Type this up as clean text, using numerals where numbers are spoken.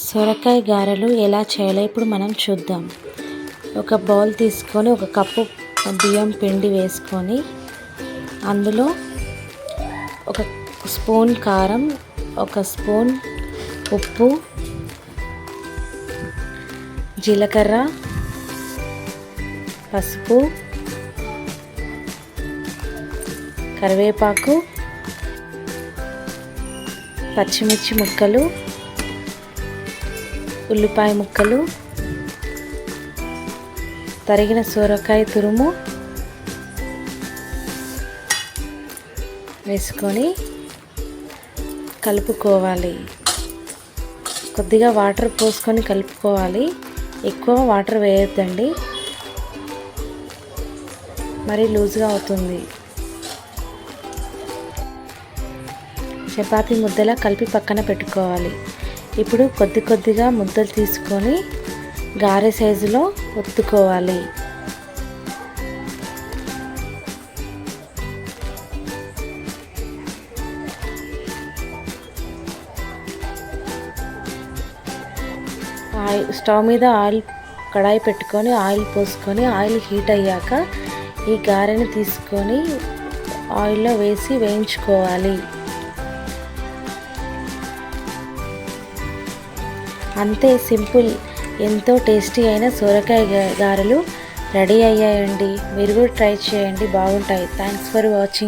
సొరకాయ గారెలు ఎలా చేయాలో ఇప్పుడు మనం చూద్దాం. ఒక బౌల్ తీసుకొని ఒక కప్పు బియ్యం పిండి వేసుకొని అందులో ఒక స్పూన్ కారం, ఒక స్పూన్ ఉప్పు, జీలకర్ర, పసుపు, కరివేపాకు, పచ్చిమిర్చి ముక్కలు, ఉల్లిపాయ ముక్కలు, తరిగిన సొరకాయ తురుము వేసుకొని కలుపుకోవాలి. కొద్దిగా వాటర్ పోసుకొని కలుపుకోవాలి. ఎక్కువ వాటర్ వేయొద్దండి, మరి లూజ్గా అవుతుంది. చపాతీ ముద్దలా కలిపి పక్కన పెట్టుకోవాలి. ఇప్పుడు కొద్దిగా ముద్దలు తీసుకొని గారె సైజులో ఒత్తుకోవాలి. స్టవ్ మీద కడాయి పెట్టుకొని ఆయిల్ పోసుకొని ఆయిల్ హీట్ అయ్యాక ఈ గారెని తీసుకొని ఆయిల్లో వేసి వేయించుకోవాలి. అంతే, సింపుల్. ఎంతో టేస్టీ అయిన సొరకాయ గారెలు రెడీ అయ్యాయండి. మీరు కూడా ట్రై చేయండి, బాగుంటాయి. Thanks for watching.